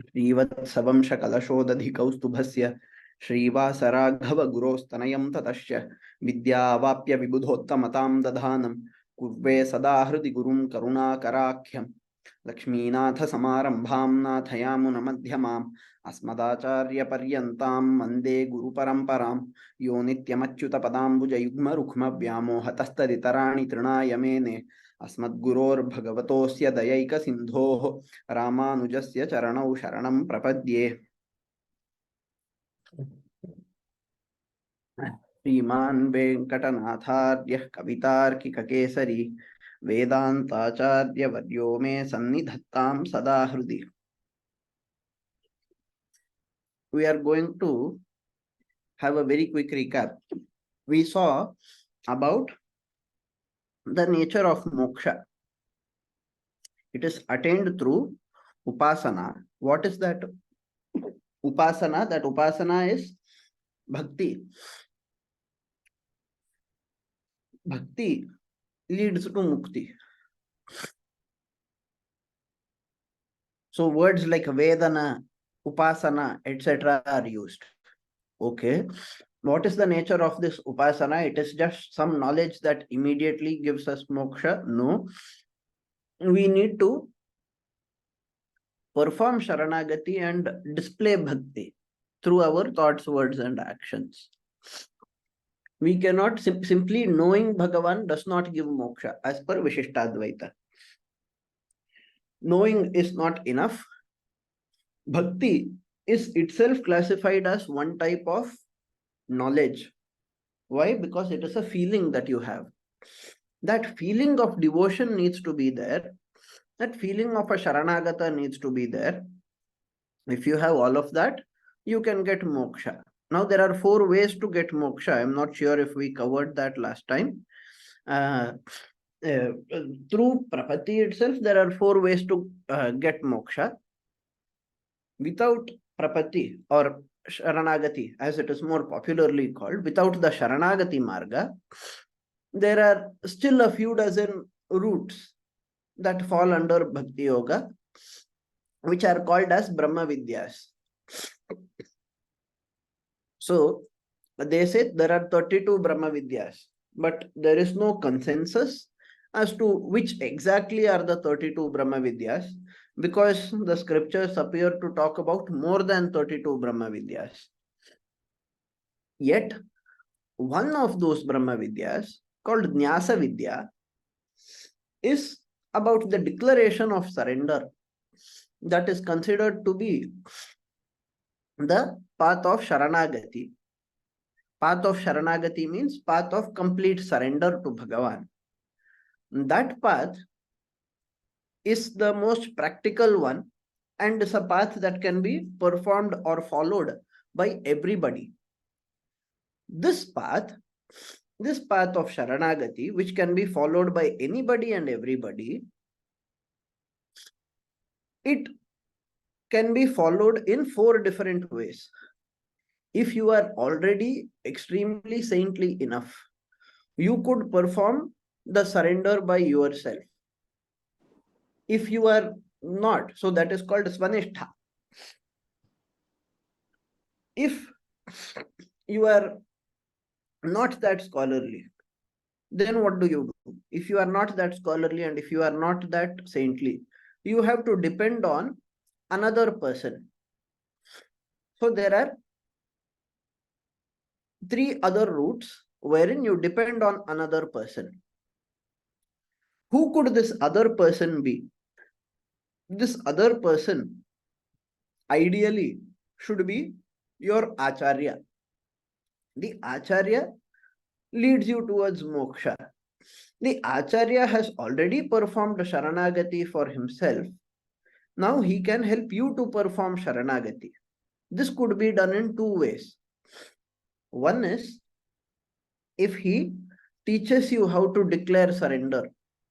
श्रीवत्सवंश कलशोदधिकौस्तुभस्य श्रीवासराघव गुरोस्तनयं ततश्च विद्यावाप्य विबुधोत्तमतां दधानं कुर्वे सदा हृदि गुरुं करुणाकराख्यं लक्ष्मीनाथ समारंभां नाथयामुनमध्यमाम् अस्मदाचार्यपर्यन्तां वन्दे गुरुपरम्परां यो नित्यमच्युतपदाम्बुजयुग्मरुक्मव्यामोहतस्तदितराणि तृणाय मेने अस्मद्गुरोर्भगवतोऽस्य दयैकसिन्धोः रामानुजस्य चरणौ शरणं प्रपद्ये। श्रीमान् वेङ्कटनाथार्यः कवितार्किककेसरी वेदान्ताचार्यवर्यो मे सन्निधत्तां सदा हृदि. We are going to have a very quick recap. We saw about the nature of moksha. It is attained through upasana. What is that upasana? That upasana is bhakti. Bhakti leads to mukti. So words like vedana, upasana, etc. are used. Okay. What is the nature of this upasana? It is just some knowledge that immediately gives us moksha? No. We need to perform sharanagati and display bhakti through our thoughts, words, and actions. We cannot simply knowing Bhagavan does not give moksha as per Vishishtadvaitha. Knowing is not enough. Bhakti is itself classified as one type of knowledge. Why? Because it is a feeling that you have. That feeling of devotion needs to be there. That feeling of a sharanagata needs to be there. If you have all of that, you can get moksha. Now, there are 4 ways to get moksha. I'm not sure if we covered that last time. Through prapatti itself, there are 4 ways to get moksha. Without prapatti or sharanagati, as it is more popularly called, without the sharanagati marga, there are still a few dozen routes that fall under bhakti yoga, which are called as Brahma Vidyas. So they say there are 32 Brahma Vidyas, but there is no consensus as to which exactly are the 32 Brahma Vidyas, because the scriptures appear to talk about more than 32 Brahma Vidyas. Yet, one of those Brahma Vidyas, called Nyasa Vidya, is about the declaration of surrender. That is considered to be the path of Sharanagati. Path of Sharanagati means path of complete surrender to Bhagavan. That path is the most practical one and is a path that can be performed or followed by everybody. This path of Sharanagati, which can be followed by anybody and everybody, it can be followed in 4 different ways. If you are already extremely saintly enough, you could perform the surrender by yourself. If you are not, so that is called Swanishtha. If you are not that scholarly, then what do you do? If you are not that scholarly and if you are not that saintly, you have to depend on another person. So there are 3 other routes wherein you depend on another person. Who could this other person be? This other person ideally should be your Acharya. The Acharya leads you towards moksha. The Acharya has already performed Sharanagati for himself. Now he can help you to perform Sharanagati. This could be done in 2 ways. One is if he teaches you how to declare surrender,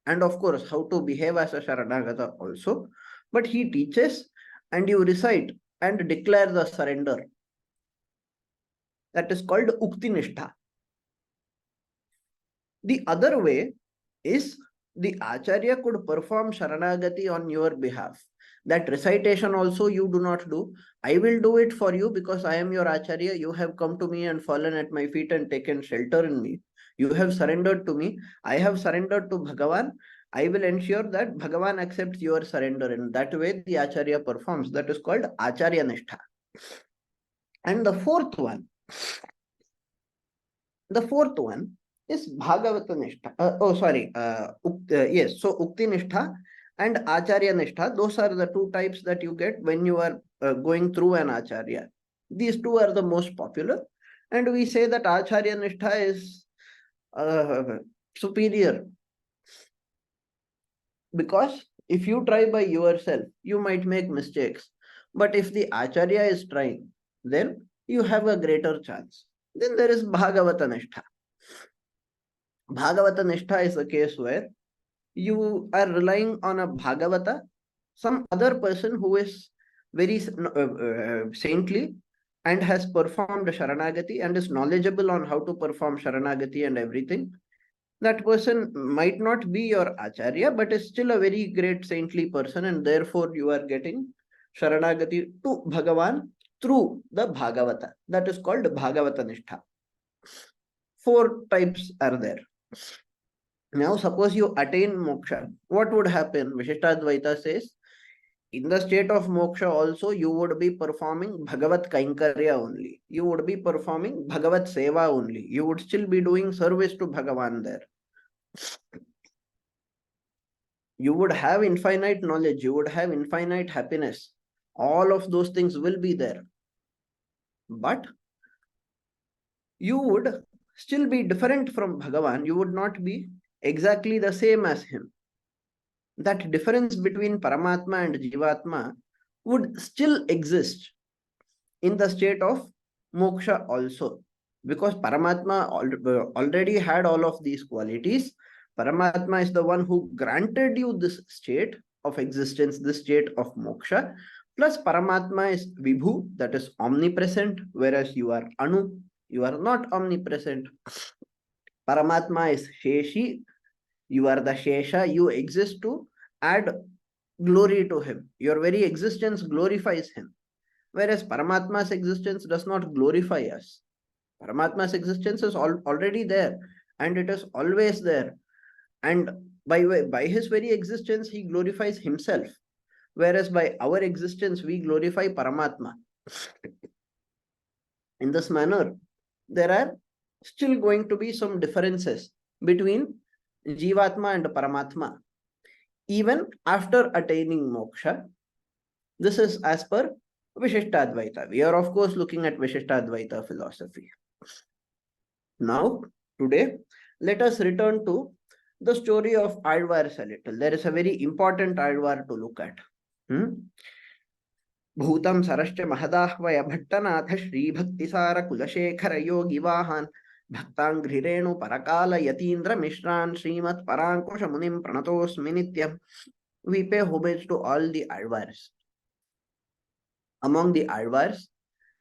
and of course how to behave as a Sharanagata also, but he teaches and you recite and declare the surrender. That is called Uktinistha. The other way is the Acharya could perform Sharanagati on your behalf. That recitation also you do not do. I will do it for you because I am your Acharya. You have come to me and fallen at my feet and taken shelter in me. You have surrendered to me. I have surrendered to Bhagavan. I will ensure that Bhagavan accepts your surrender. In that way, the Acharya performs. That is called Acharya Nishtha. And the fourth one is Bhagavata Nishtha. Yes. So Ukti Nishtha and Acharya Nishtha, those are the two types that you get when you are going through an Acharya. These two are the most popular. And we say that Acharya Nishtha is superior, because if you try by yourself, you might make mistakes. But if the Acharya is trying, then you have a greater chance. Then there is Bhagavata Nishtha. Bhagavata Nishtha is a case where you are relying on a Bhagavata, some other person who is very saintly and has performed Sharanagati and is knowledgeable on how to perform Sharanagati and everything. That person might not be your Acharya, but is still a very great saintly person, and therefore you are getting Sharanagati to Bhagavan through the Bhagavata. That is called Bhagavata Nishtha. 4 types are there. Now, suppose you attain moksha, what would happen? Vishishtadvaitha says, in the state of moksha also, you would be performing Bhagavat Kaikarya only. You would be performing Bhagavat Seva only. You would still be doing service to Bhagavan there. You would have infinite knowledge. You would have infinite happiness. All of those things will be there. But you would still be different from Bhagavan. You would not be exactly the same as him. That difference between Paramatma and Jivatma would still exist in the state of moksha also, because Paramatma already had all of these qualities. Paramatma is the one who granted you this state of existence, this state of moksha. Plus Paramatma is Vibhu, that is omnipresent, whereas you are Anu, you are not omnipresent. Paramatma is Sheshi, you are the Shesha, you exist to add glory to him. Your very existence glorifies him. Whereas Paramatma's existence does not glorify us. Paramatma's existence is already there, and it is always there. And by his very existence, he glorifies himself. Whereas by our existence, we glorify Paramatma. In this manner, there are still going to be some differences between Jivatma and Paramatma, even after attaining moksha. This is as per Vishishtadvaita. We are, of course, looking at Vishishtadvaita philosophy. Now, today, let us return to the story of Alvars a little. There is a very important Alvar to look at. Bhutam Sarascha Mahadahvaya Bhattanath Shri Bhaktisara Kulashekara Yogi Vahan Bhaktangrirenu Parakala Yatindra Mishran Srimat Parankusha Munim Pranatos Minityam. We pay homage to all the Alvars. Among the Alvars,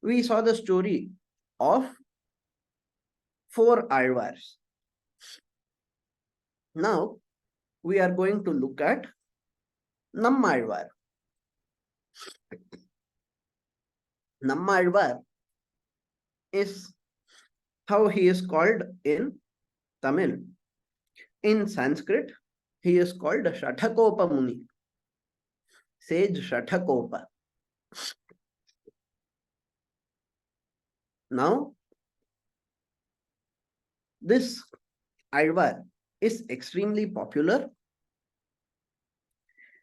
we saw the story of 4 Alvars. Now, we are going to look at Nammalvar. Nammalvar is how he is called in Tamil. In Sanskrit, he is called Shathakopa Muni, sage Shathakopa. Now, this Alvar is extremely popular.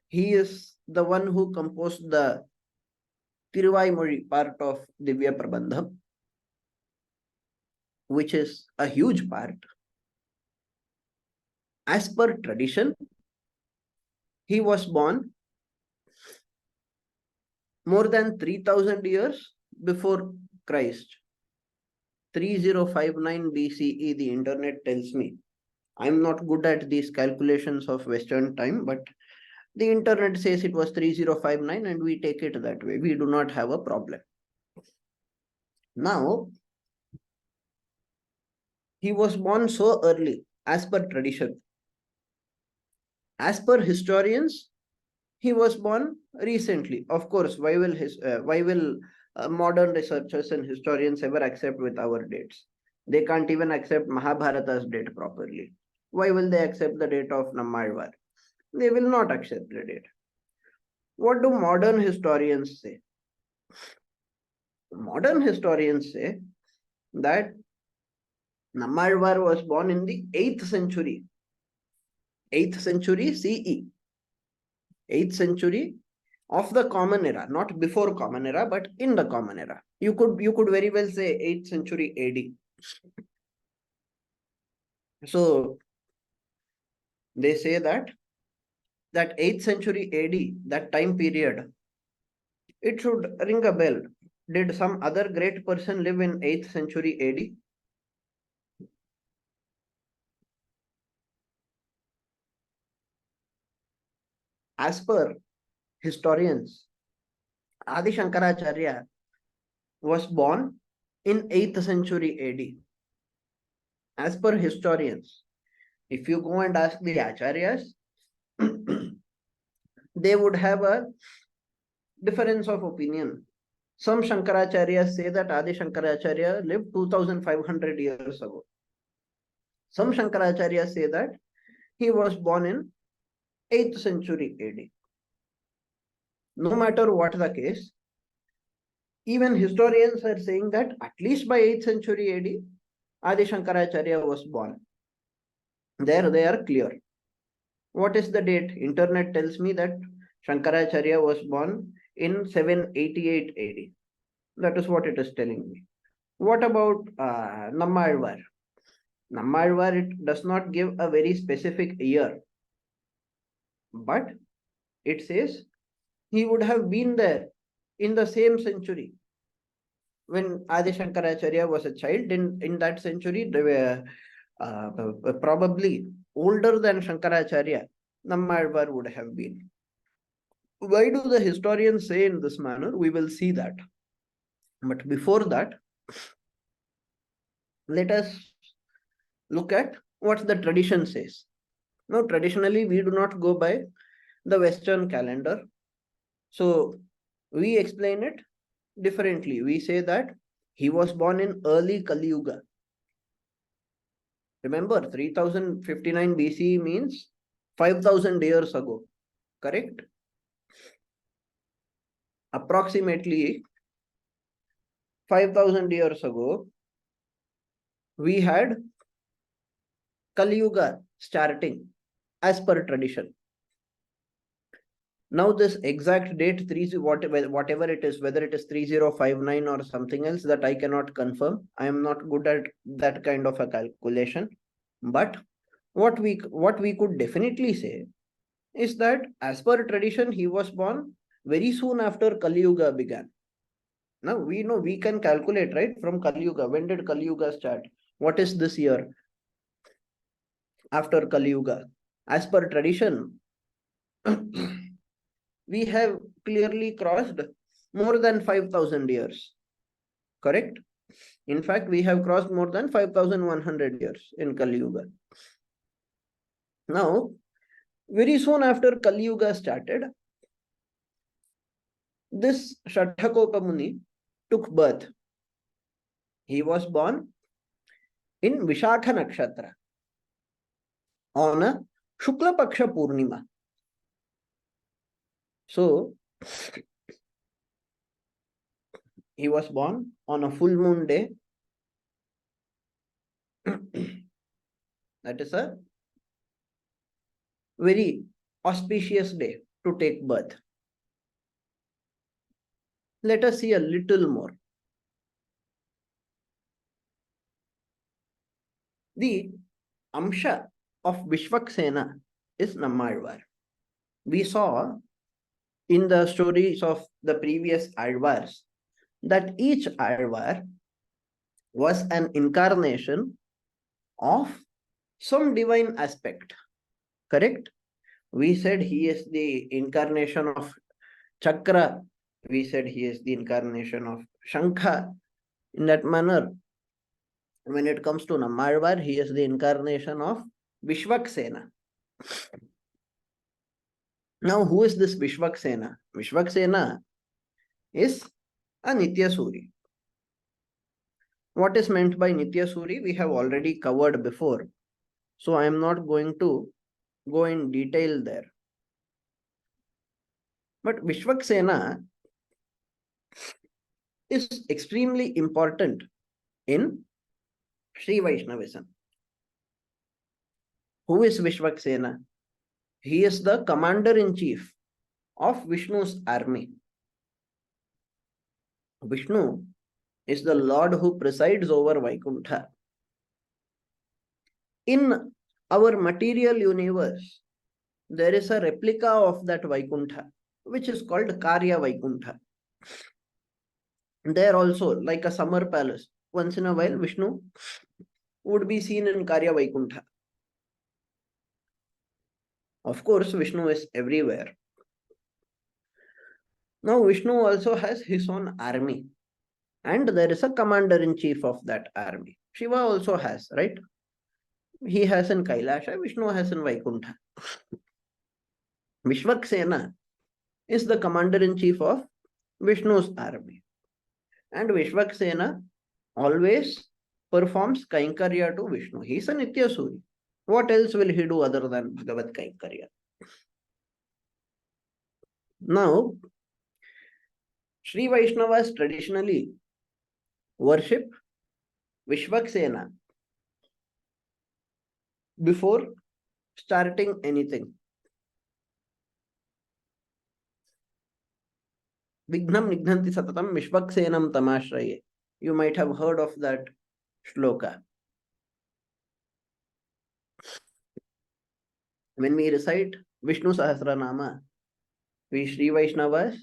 He is the one who composed the Tiruvaimozhi part of Divya Prabandham, which is a huge part. As per tradition, he was born more than 3000 years before Christ. 3059 BCE, the internet tells me. I'm not good at these calculations of Western time, but the internet says it was 3059 and we take it that way. We do not have a problem. Now, he was born so early as per tradition. As per historians, He was born recently. Of course, why will modern researchers and historians ever accept with our dates? They can't even accept Mahabharata's date properly. Why will they accept the date of Nammalvar? They will not accept the date. What do modern historians say? Modern historians say that Nammalvar was born in the 8th century. 8th century CE. 8th century of the common era, not before common era, but in the common era. You could very well say 8th century AD. So they say that 8th century AD, that time period, it should ring a bell. Did some other great person live in 8th century AD? As per historians, Adi Shankaracharya was born in 8th century AD. As per historians, if you go and ask the acharyas, they would have a difference of opinion. Some Shankaracharyas say that Adi Shankaracharya lived 2500 years ago. Some Shankaracharyas say that he was born in 8th century AD. No matter what the case, even historians are saying that at least by 8th century AD, Adi Shankaracharya was born. There they are clear. What is the date? Internet tells me that Shankaracharya was born in 788 AD. That is what it is telling me. What about Nammalvar? Nammalvar, it does not give a very specific year, but it says he would have been there in the same century when Adi Shankaracharya was a child. In that century, they were probably older than Shankaracharya. Nammalvar would have been. Why do the historians say in this manner? We will see that. But before that, let us look at what the tradition says. Now, traditionally, we do not go by the Western calendar. So, we explain it differently. We say that he was born in early Kali Yuga. Remember, 3059 BC means 5000 years ago, correct? Approximately 5000 years ago, we had Kali Yuga starting as per tradition. Now, this exact date, whatever it is, whether it is 3059 or something else, that I cannot confirm. I am not good at that kind of a calculation. But what we could definitely say is that as per tradition, he was born very soon after Kali Yuga began. Now we know we can calculate, right, from Kali Yuga. When did Kali Yuga start? What is this year after Kali Yuga? As per tradition, we have clearly crossed more than 5000 years. Correct? In fact, we have crossed more than 5100 years in Kali Yuga. Now, very soon after Kali Yuga started, this Shathakopa Muni took birth. He was born in Vishakha Nakshatra on a Shukla Paksha Purnima. So, he was born on a full moon day. That is a very auspicious day to take birth. Let us see a little more. The Amsha of Vishwaksena is Nammalvar. We saw in the stories of the previous Alvars that each Alvar was an incarnation of some divine aspect. Correct? We said he is the incarnation of Chakra. We said he is the incarnation of Shankha. In that manner, when it comes to Nammalvar, he is the incarnation of Vishwaksena. Now, who is this Vishvaksena? Vishvaksena is a Nityasuri. What is meant by Nityasuri? We have already covered before. So I am not going to go in detail there. But Vishvaksena is extremely important in Shri Vaishnavism. Who is Vishvaksena? He is the commander-in-chief of Vishnu's army. Vishnu is the Lord who presides over Vaikuntha. In our material universe, there is a replica of that Vaikuntha, which is called Karya Vaikuntha. There also, like a summer palace, once in a while Vishnu would be seen in Karya Vaikuntha. Of course, Vishnu is everywhere. Now, Vishnu also has his own army, and there is a commander-in-chief of that army. Shiva also has, right? He has in Kailasha, Vishnu has in Vaikuntha. Vishvaksena is the commander-in-chief of Vishnu's army. And Vishvaksena always performs Kaikarya to Vishnu. He is a Nityasuri. What else will he do other than Bhagavat Kaikarya? Now, Shri Vaishnavas traditionally worship Vishvaksena before starting anything. Vignam Nighnanti Satatam Vishvaksenam Tamashraye. You might have heard of that shloka. When we recite Vishnu Sahasranama, we Shri Vaishnavas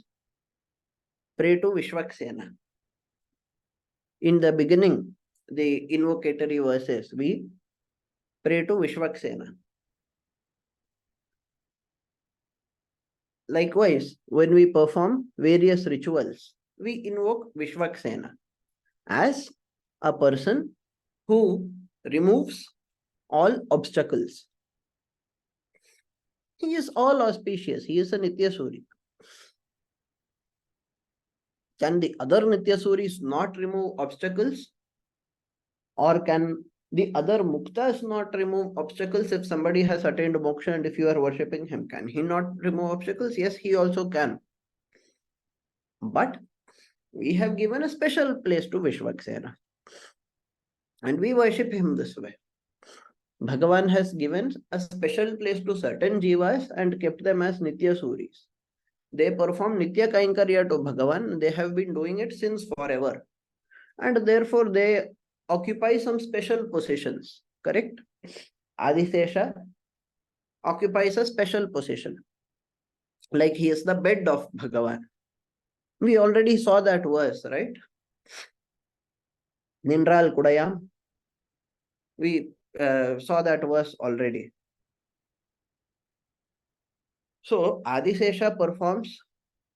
pray to Vishvaksena. In the beginning, the invocatory verses, we pray to Vishvaksena. Likewise, when we perform various rituals, we invoke Vishvaksena as a person who removes all obstacles. He is all auspicious. He is a Nityasuri. Can the other Nityasuris not remove obstacles? Or can the other Muktas not remove obstacles if somebody has attained moksha and if you are worshipping him? Can he not remove obstacles? Yes, he also can. But we have given a special place to Vishvaksena. And we worship him this way. Bhagavan has given a special place to certain jivas and kept them as Nityasuris. They perform Nitya Kaikarya to Bhagavan. They have been doing it since forever. And therefore they occupy some special positions. Correct? Adisesha occupies a special position. Like he is the bed of Bhagavan. We already saw that verse, right? Nindral Kudayam. We saw that verse already. So, Adisesha performs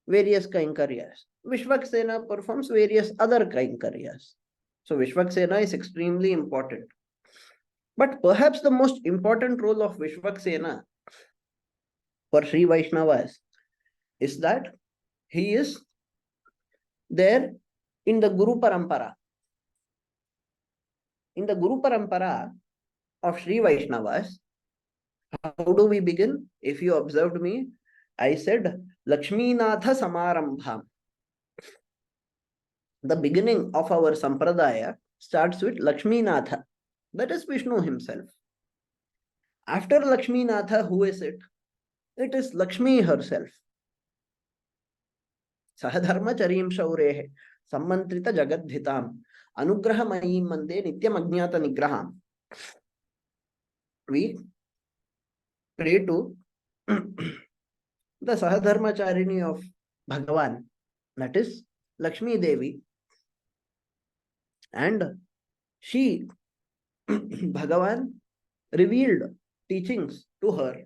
various Kainkaryas. Vishvaksena performs various other Kainkaryas. So, Vishvaksena is extremely important. But perhaps the most important role of Vishvaksena for Sri Vaishnavas is that he is there in the Guru Parampara. In the Guru Parampara of Sri Vaishnavas, how do we begin? If you observed me, I said Lakshminatha Samarambham. The beginning of our Sampradaya starts with Lakshminatha. That is Vishnu himself. After Lakshminatha, who is it? It is Lakshmi herself. Sahadharmacharim Shaurehe Sammantrita Jagadhitam Anugraha Mayim Mande Nityam Ajnata Nigraham. We pray to the Sahadharmacharini of Bhagavan, that is Lakshmi Devi, and she, Bhagavan, revealed teachings to her.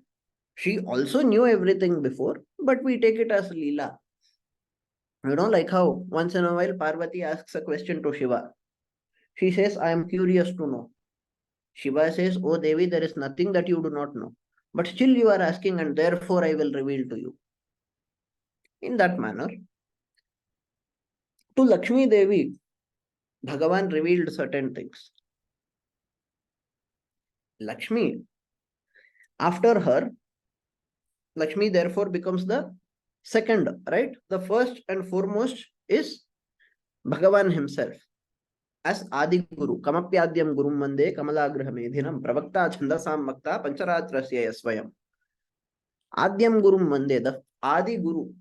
She also knew everything before, but we take it as Leela. You know, like how once in a while Parvati asks a question to Shiva. She says, I am curious to know. Shiva says, Oh Devi, there is nothing that you do not know. but still you are asking, and therefore I will reveal to you. In that manner, to Lakshmi Devi, Bhagavan revealed certain things. Lakshmi, after her, Lakshmi therefore becomes the second, right? The first and foremost is Bhagavan himself as Adi Guru. Kamapyadyam Gurum Mande Kamalagraha Medhinam Pravakta Chandasam Makta Pancharatrasya Yasvayam. Adyam Gurum Mande, the Adi Guru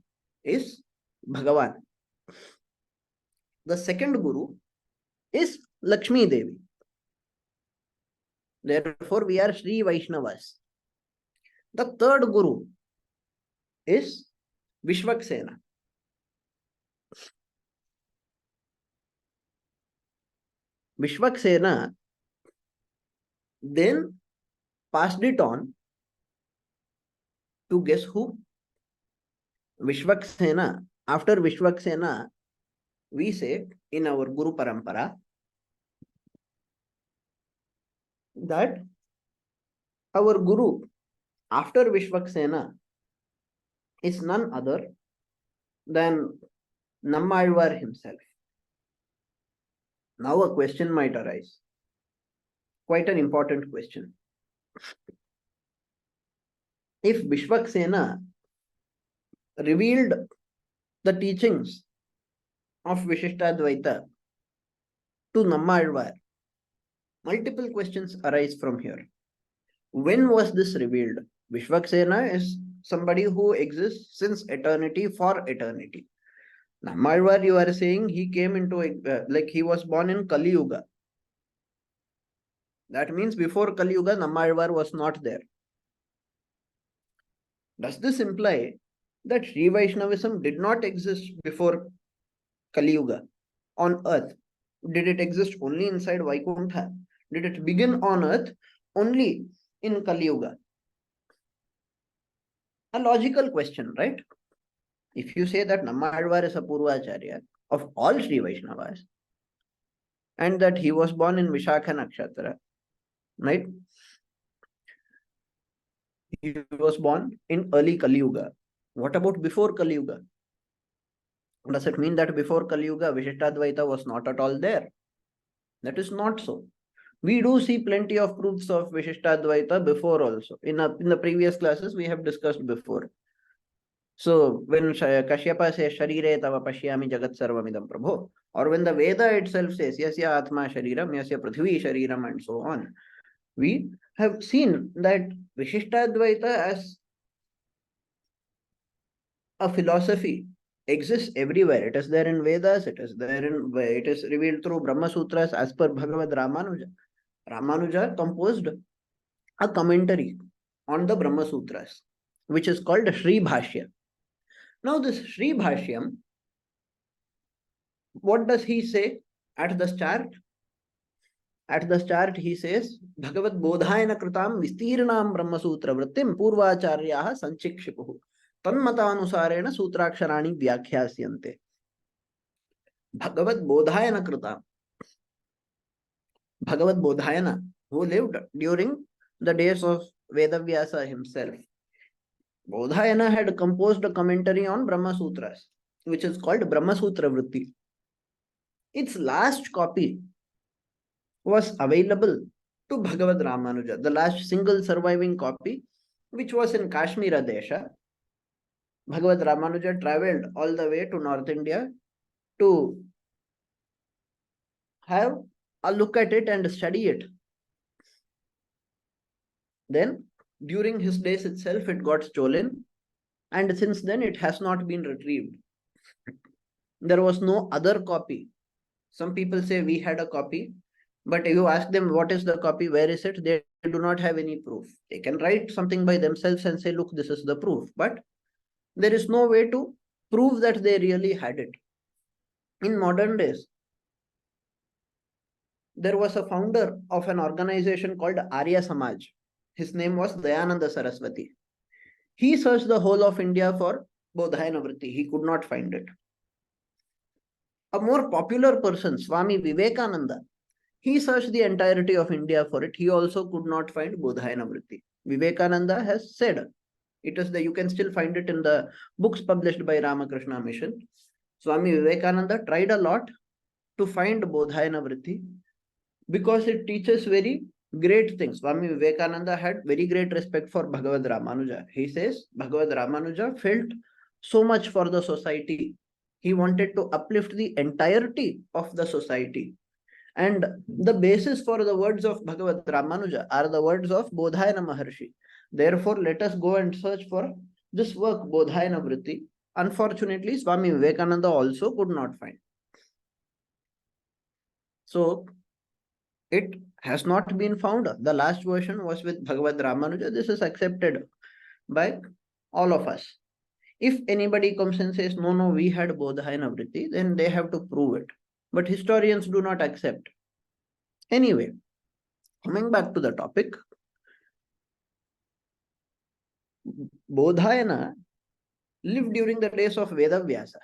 is Bhagavan. The second Guru is Lakshmi Devi. Therefore, we are Shri Vaishnavas. The third Guru is Vishwaksena. Vishwaksena then passed it on to guess who? Vishwaksena. After Vishwaksena, we say in our Guru Parampara that our Guru after Vishwaksena is none other than Nammalvar himself. Now a question might arise. Quite an important question. If Vishwaksena revealed the teachings of Vishishtadvaitha to Nammalvar, multiple questions arise from here. When was this revealed? Vishwaksena is somebody who exists since eternity for eternity. Nammalvar, you are saying he came into, like he was born in Kali Yuga. That means before Kali Yuga, Nammalvar was not there. Does this imply that Sri Vaishnavism did not exist before Kali Yuga on earth? Did it exist only inside Vaikuntha? Did it begin on earth only in Kali Yuga? A logical question, right? If you say that Nammalvar is a Purvacharya of all Sri Vaishnavas and that he was born in Vishakha Nakshatra, right? He was born in early Kali Yuga. What about before Kali Yuga? Does it mean that before Kali Yuga, Vishishtadvaita was not at all there? That is not so. We do see plenty of proofs of Vishishtadvaita before also. In the previous classes, we have discussed before. So when Kashyapa says, Sharire tava pashyami jagat sarvamidam prabho, or when the Veda itself says, Yasya atma shariram, Yasya prithvi shariram, and so on, we have seen that Vishishtadvaita as a philosophy exists everywhere. It is there in Vedas, it is revealed through Brahma Sutras as per Bhagavad Ramanuja. Ramanuja composed a commentary on the Brahma Sutras, which is called Shri Bhashya. Now this Shri Bhashyam, what does he say at the start? At the start he says, Bhagavad Bodhayana Kritam Vistirnam Brahma Sutra Vrittim Purvacharyaha Sanchikshipuhu Tanmatanusarena Sutraksharaani Vyakhyasiyante. Bhagavad Bodhayana Kritam. Bhagavad Bodhayana, who lived during the days of Vedavyasa himself. Bodhayana had composed a commentary on Brahma Sutras, which is called Brahma Sutra Vritti. Its last copy was available to Bhagavad Ramanuja, the last single surviving copy, which was in Kashmira Desha. Bhagavad Ramanuja traveled all the way to North India to have a look at it and study it. Then, during his days itself, it got stolen, and since then it has not been retrieved. There was no other copy. Some people say we had a copy, but if you ask them what is the copy, where is it, they do not have any proof. They can write something by themselves and say, look, this is the proof, but there is no way to prove that they really had it. In modern days, there was a founder of an organization called Arya Samaj. His name was Dayananda Saraswati. He searched the whole of India for Bodhayana Vritti. He could not find it. A more popular person, Swami Vivekananda, he searched the entirety of India for it. He also could not find Bodhayana Vritti. Vivekananda has said. It is you can still find it in the books published by Ramakrishna Mission. Swami Vivekananda tried a lot to find Bodhayana Vritti because it teaches very great things. Swami Vivekananda had very great respect for Bhagavad Ramanuja. He says Bhagavad Ramanuja felt so much for the society. He wanted to uplift the entirety of the society. And the basis for the words of Bhagavad Ramanuja are the words of Bodhayana Maharshi. Therefore, let us go and search for this work, Bodhayana Vritti. Unfortunately, Swami Vivekananda also could not find. So, it has not been found. The last version was with Bhagavad Ramanuja. This is accepted by all of us. If anybody comes and says, no, no, we had Bodhayana Vritti, then they have to prove it. But historians do not accept. Anyway, coming back to the topic, Bodhayana lived during the days of Vedavyasa.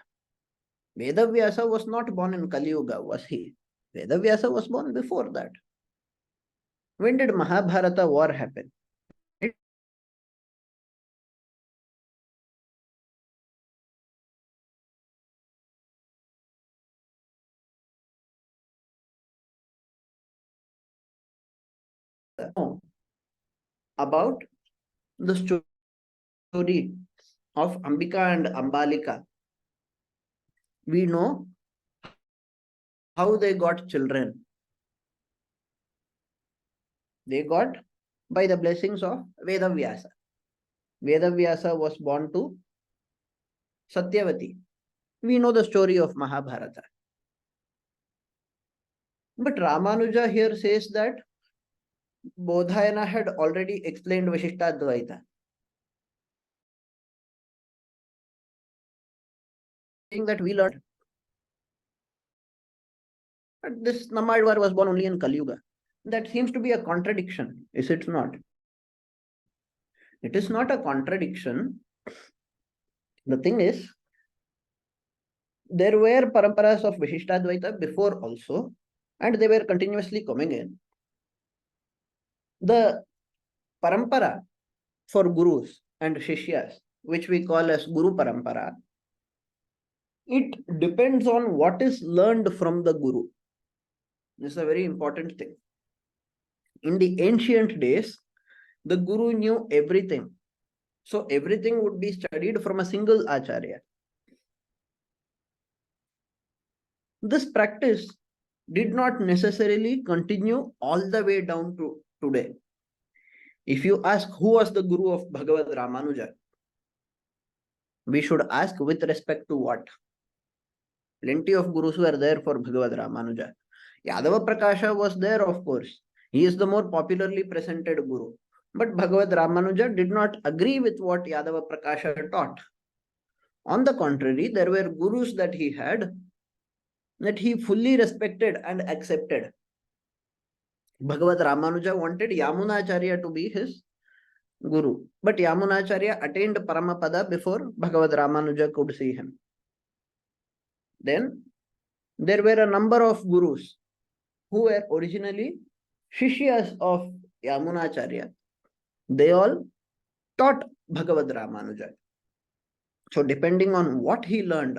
Vedavyasa was not born in Kali Yuga, was he? Vedavyasa was born before that. When did Mahabharata war happen? About the story of Ambika and Ambalika. We know how they got children. They got by the blessings of Vedavyasa. Vedavyasa was born to Satyavati. We know the story of Mahabharata. But Ramanuja here says that Bodhayana had already explained Vishishtadvaitha. Saying that we learned that this Namadvar was born only in Kali Yuga. That seems to be a contradiction, is it not? It is not a contradiction. The thing is, there were paramparas of Vishishtadvaita before also, and they were continuously coming in. The parampara for gurus and shishyas, which we call as Guru Parampara, it depends on what is learned from the Guru. This is a very important thing. In the ancient days, the Guru knew everything. So everything would be studied from a single Acharya. This practice did not necessarily continue all the way down to today. If you ask who was the Guru of Bhagavad Ramanuja, we should ask with respect to what? Plenty of Gurus were there for Bhagavad Ramanuja. Yadava Prakasha was there, of course. He is the more popularly presented Guru. But Bhagavad Ramanuja did not agree with what Yadava Prakasha taught. On the contrary, there were Gurus that he had that he fully respected and accepted. Bhagavad Ramanuja wanted Yamunacharya to be his Guru. But Yamunacharya attained Paramapada before Bhagavad Ramanuja could see him. Then there were a number of Gurus who were originally Shishyas of Yamunacharya. They all taught Bhagavad Ramanuja. So depending on what he learned,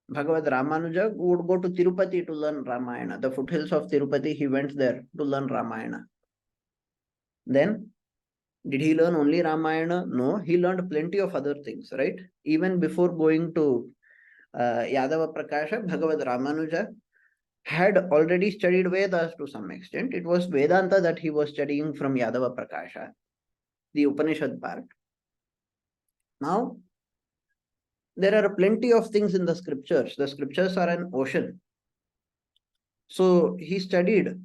Bhagavad Ramanuja would go to Tirupati to learn Ramayana. The foothills of Tirupati, he went there to learn Ramayana. Then, did he learn only Ramayana? No, he learned plenty of other things, right? Even before going to Yadava Prakasha, Bhagavad Ramanuja had already studied Vedas to some extent. It was Vedanta that he was studying from Yadava Prakasha, the Upanishad part. Now, there are plenty of things in the scriptures. The scriptures are an ocean. So he studied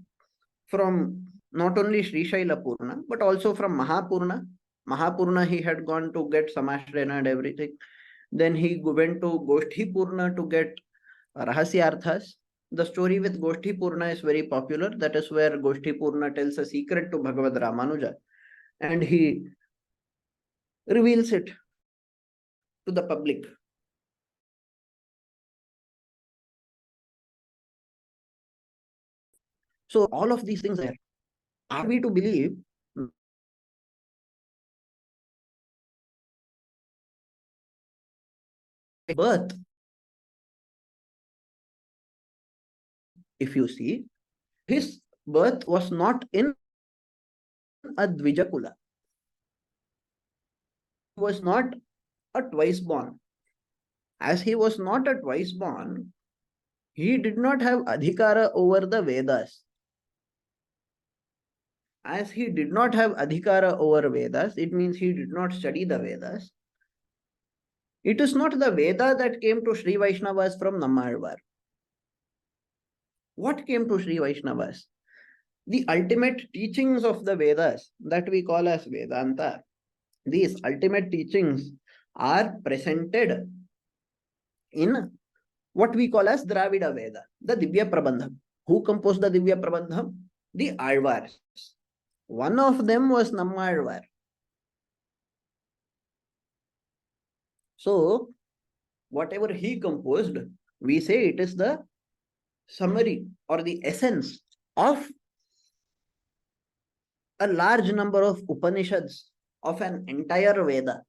from not only Sri Shaila Purna, but also from Mahapurna. Mahapurna, he had gone to get Samashrena and everything. Then he went to Goshti Purna to get Rahasyarthas. The story with Goshti Purna is very popular. That is where Goshti Purna tells a secret to Bhagavad Ramanuja. And he reveals it to the public. So all of these things are we to believe birth, if you see, his birth was not in a Dvijakula. He was not a twice born. As he was not a twice born, he did not have adhikara over the Vedas. As he did not have adhikara over Vedas, it means he did not study the Vedas. It is not the Veda that came to Sri Vaishnavas from Nammalvar. What came to Sri Vaishnavas? The ultimate teachings of the Vedas that we call as Vedanta. These ultimate teachings are presented in what we call as Dravida Veda, the Divya Prabandham. Who composed the Divya Prabandham? The Alvars. One of them was Nammalvar. So, whatever he composed, we say it is the summary or the essence of a large number of Upanishads of an entire Veda.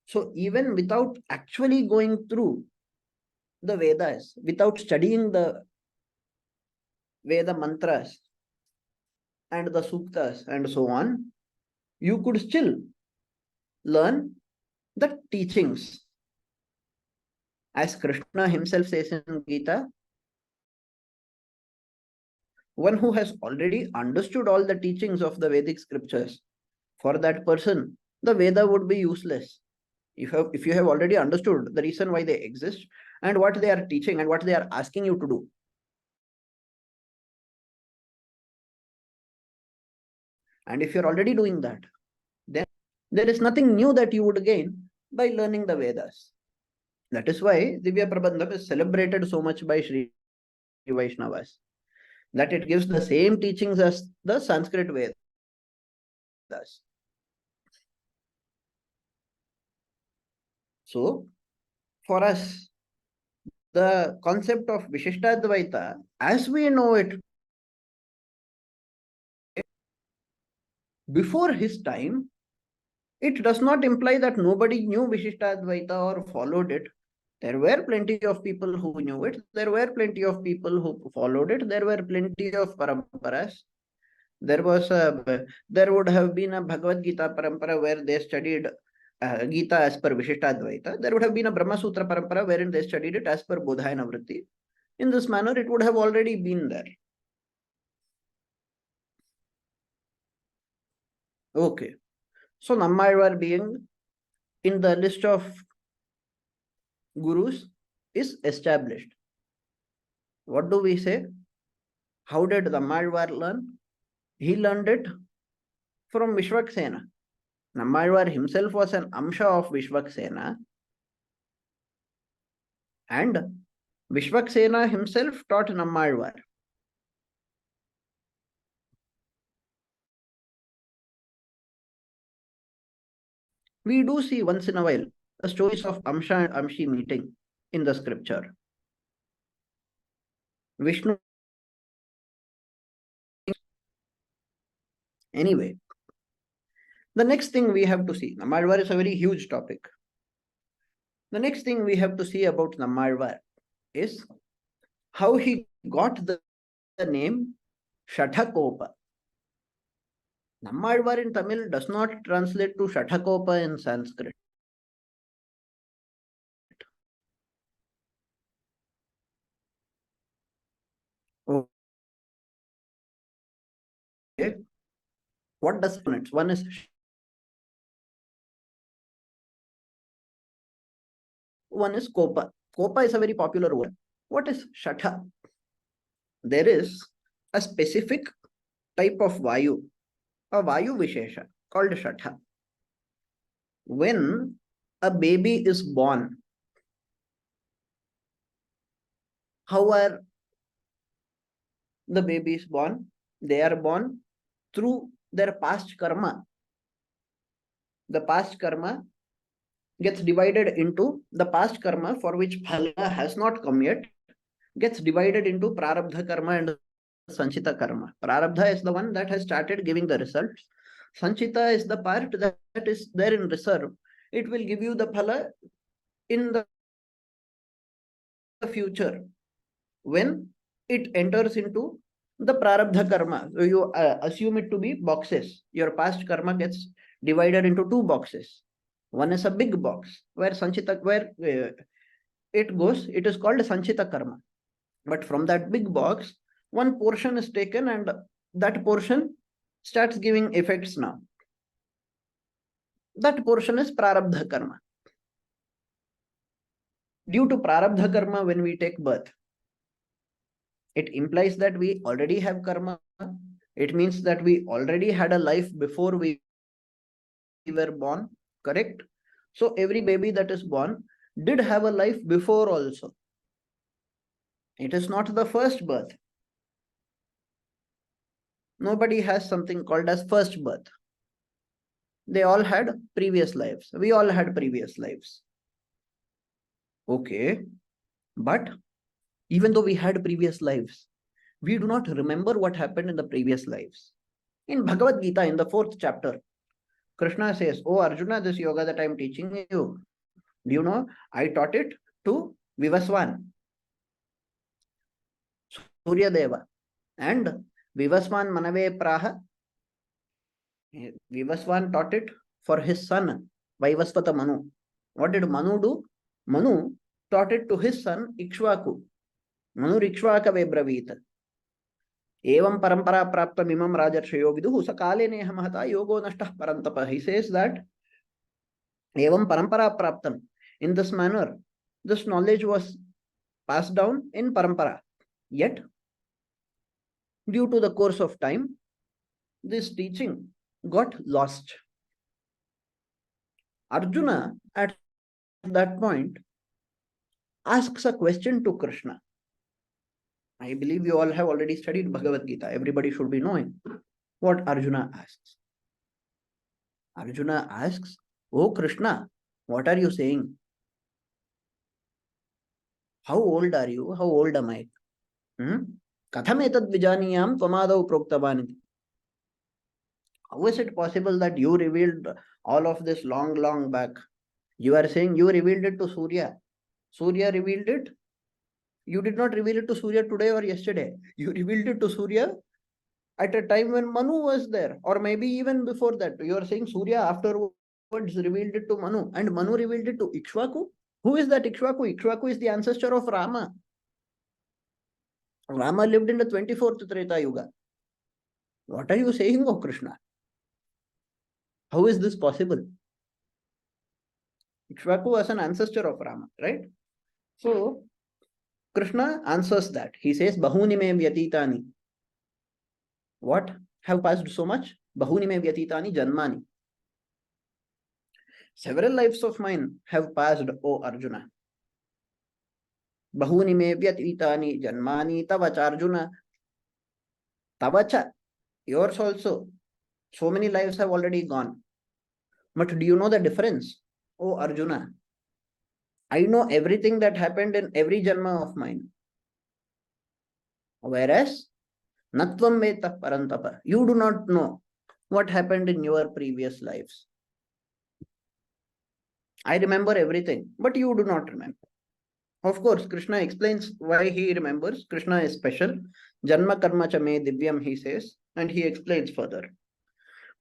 So, even without actually going through the Vedas, without studying the Veda mantras and the suktas and so on, you could still learn the teachings. As Krishna himself says in Gita, one who has already understood all the teachings of the Vedic scriptures, for that person, the Veda would be useless. If you have already understood the reason why they exist and what they are teaching and what they are asking you to do, and if you're already doing that, then there is nothing new that you would gain by learning the Vedas. That is why Divya Prabandham is celebrated so much by Sri Vaishnavas, that it gives the same teachings as the Sanskrit Vedas. So, for us, the concept of Vishishtadvaitha, as we know it, before his time, it does not imply that nobody knew Vishishtadvaita or followed it. There were plenty of people who knew it. There were plenty of people who followed it. There were plenty of paramparas. There would have been a Bhagavad Gita parampara where they studied Gita as per Vishishtadvaita. There would have been a Brahma Sutra parampara wherein they studied it as per Bodhayana Vritti. In this manner, it would have already been there. Okay. So Nammalvar being in the list of gurus is established. What do we say? How did Nammalvar learn? He learned it from Vishwaksena. Nammalvar himself was an amsha of Vishwaksena, and Vishwaksena himself taught Nammalvar. We do see once in a while the stories of Amsha and Amshi meeting in the scripture. Vishnu. Anyway, the next thing we have to see, Nammalvar is a very huge topic. The next thing we have to see about Nammalvar is how he got the name Shatakopa. Nammalvar in Tamil does not translate to Shatakopa in Sanskrit. Okay. What does it? One is Kopa. Kopa is a very popular word. What is Shatha? There is a specific type of Vayu, a Vayu Vishesha called Shatha. When a baby is born, how are the babies born? They are born through their past karma. The past karma gets divided into the past karma for which phala has not come yet, gets divided into prarabdha karma and sanchita karma. Prarabdha is the one that has started giving the results. Sanchita is the part that is there in reserve it will give you the phala in the future when it enters into the prarabdha karma. So you assume it to be boxes. Your past karma gets divided into two boxes. One is a big box where sanchita, where it goes. It is called sanchita karma. But from that big box, one portion is taken, and that portion starts giving effects now. That portion is prarabdha karma. Due to prarabdha karma, when we take birth, it implies that we already have karma. It means that we already had a life before we were born, correct? So every baby that is born did have a life before also. It is not the first birth. Nobody has something called as first birth. They all had previous lives. We all had previous lives. Okay. But even though we had previous lives, we do not remember what happened in the previous lives. In Bhagavad Gita, in the 4th chapter, Krishna says, "Oh Arjuna, this yoga that I am teaching you, do you know, I taught it to Vivaswan, Surya Deva, and Vivaswan Manave Praha." Vivaswan taught it for his son, Vaivasvata Manu. What did Manu do? Manu taught it to his son, Ikshvaku. Manu Ikshvakave Bravit. Evam parampara praptam imam rajarshyo viduhu sakale neha mahata yogo nashtah parantapa. He says that evam parampara praptam. In this manner, this knowledge was passed down in parampara. Yet, due to the course of time, this teaching got lost. Arjuna, at that point, asks a question to Krishna. I believe you all have already studied Bhagavad Gita. Everybody should be knowing what Arjuna asks. Arjuna asks, "Oh Krishna, what are you saying? How old are you? How old am I? Katham etad vijaniyam tvamadau proktavan." How is it possible that you revealed all of this long back? You are saying you revealed it to Surya. Surya revealed it. You did not reveal it to Surya today or yesterday. You revealed it to Surya at a time when Manu was there, or maybe even before that. You are saying Surya afterwards revealed it to Manu, and Manu revealed it to Ikshvaku. Who is that Ikshvaku? Ikshvaku is the ancestor of Rama. Rama lived in the 24th Treta Yuga. What are you saying, oh Krishna? How is this possible? Ikshvaku was an ancestor of Rama, right? So, Krishna answers that. He says, Bahuni me vyatitani. What have passed so much? Bahuni me vyatitani janmani. Several lives of mine have passed, O Arjuna. Bahuni me vyatitani janmani tavacha Arjuna. Tavacha, yours also. So many lives have already gone. But do you know the difference, O Arjuna? I know everything that happened in every janma of mine. Whereas, Natvam Veta Parantapa, you do not know what happened in your previous lives. I remember everything, but you do not remember. Of course, Krishna explains why he remembers. Krishna is special. Janma karma cha me divyam, he says, and he explains further.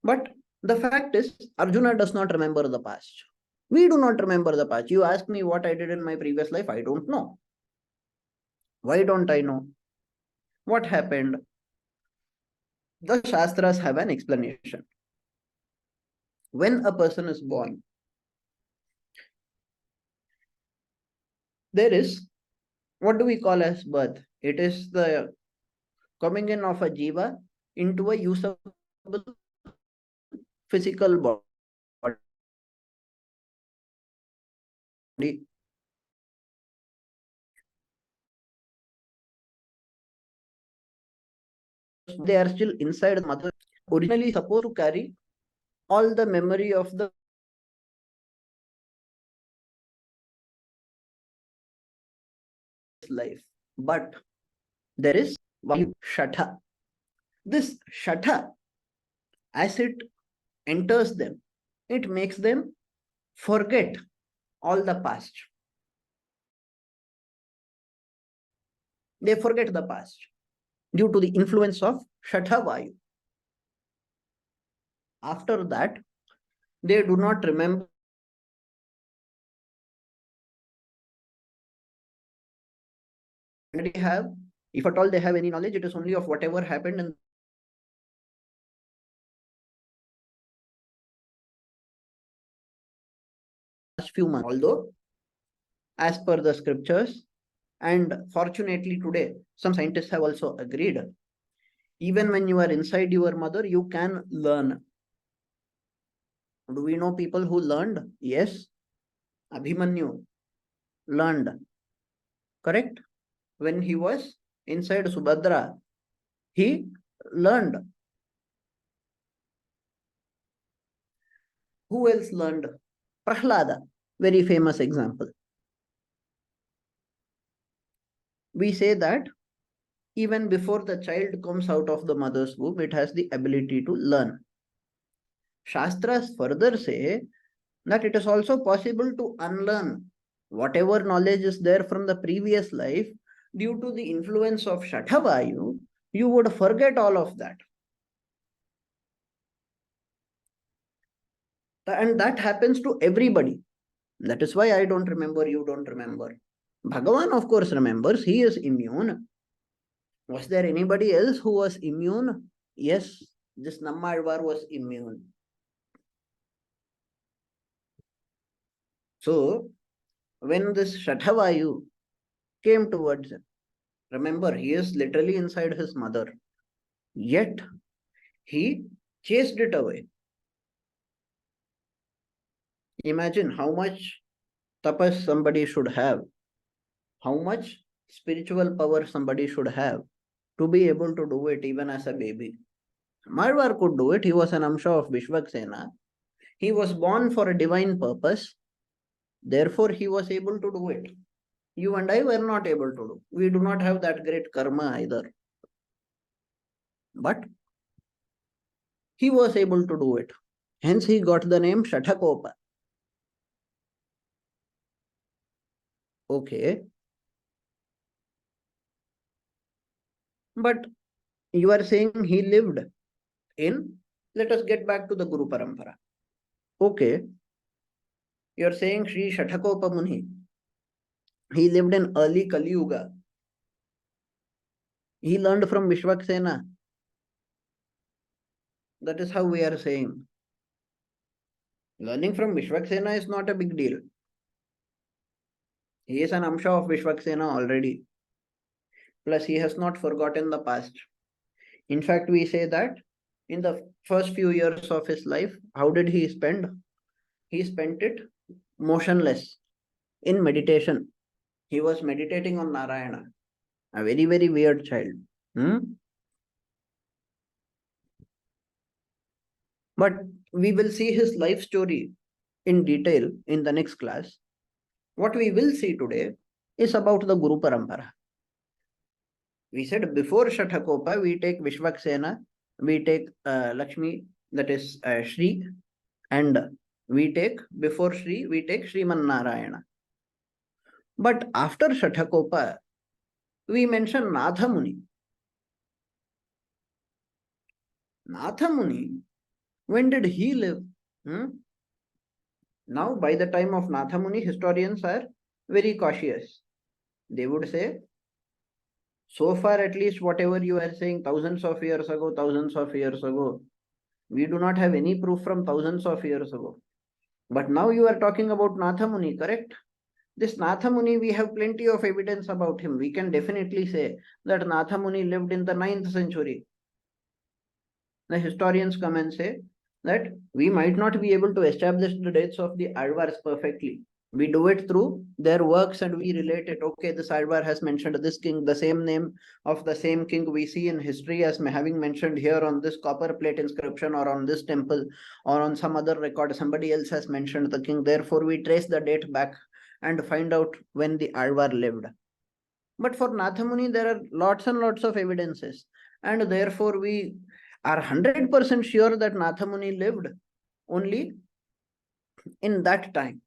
But the fact is, Arjuna does not remember the past. We do not remember the past. You ask me what I did in my previous life, I don't know. Why don't I know? What happened? The Shastras have an explanation. When a person is born, there is, what do we call as birth? It is the coming in of a jiva into a usable physical body. They are still inside the mother, originally supposed to carry all the memory of the life. But there is Shatha. This Shatha, as it enters them, it makes them forget all the past. They forget the past due to the influence of Shatavayu. After that, they do not remember they have, if at all they have any knowledge, it is only of whatever happened in the last few months. Although, as per the scriptures, and fortunately today, some scientists have also agreed, even when you are inside your mother, you can learn. Do we know people who learned? Yes. Abhimanyu learned. Correct? When he was inside Subhadra, he learned. Who else learned? Prahlada, very famous example. We say that even before the child comes out of the mother's womb, it has the ability to learn. Shastras further say that it is also possible to unlearn whatever knowledge is there from the previous life. Due to the influence of Shatavayu, you would forget all of that. And that happens to everybody. That is why I don't remember, you don't remember. Bhagavan, of course, remembers. He is immune. Was there anybody else who was immune? Yes, this Nammalvar was immune. So, when this Shatavayu came towards him, remember, he is literally inside his mother. Yet, he chased it away. Imagine how much tapas somebody should have, how much spiritual power somebody should have to be able to do it even as a baby. Marwar could do it. He was an Amsha of Vishwaksena. He was born for a divine purpose. Therefore, he was able to do it. You and I were not able to do. We do not have that great karma either. But he was able to do it. Hence, he got the name Shatakopa. Okay. But you are saying he lived in, let us get back to the Guru Parampara. Okay. You are saying Shri Shatakopa Muni, he lived in early Kali Yuga. He learned from Vishwaksena. That is how we are saying. Learning from Vishwaksena is not a big deal. He is an Amsha of Vishwaksena already. Plus, he has not forgotten the past. In fact, we say that in the first few years of his life, how did he spend? He spent it motionless in meditation. He was meditating on Narayana. A very, very weird child. But we will see his life story in detail in the next class. What we will see today is about the Guru Parampara. We said before Shatakopa, we take Vishwaksena, we take Lakshmi, that is Shri, and we take, before Shri, we take Sriman Narayana. But after Shatakopa, we mention Natha Muni. Natha Muni, when did he live? Now, by the time of Natha Muni, historians are very cautious. They would say, so far at least whatever you are saying thousands of years ago, we do not have any proof from thousands of years ago. But now you are talking about Natha Muni, correct? This Natha Muni, we have plenty of evidence about him. We can definitely say that Natha Muni lived in the 9th century. The historians come and say that we might not be able to establish the dates of the Alvars perfectly. We do it through their works and we relate it. Okay, this Alvar has mentioned this king, the same name of the same king we see in history as having mentioned here on this copper plate inscription or on this temple or on some other record. Somebody else has mentioned the king. Therefore, we trace the date back and find out when the Alvar lived. But for Natha Muni, there are lots and lots of evidences. And therefore, we are 100% sure that Natha Muni lived only in that time.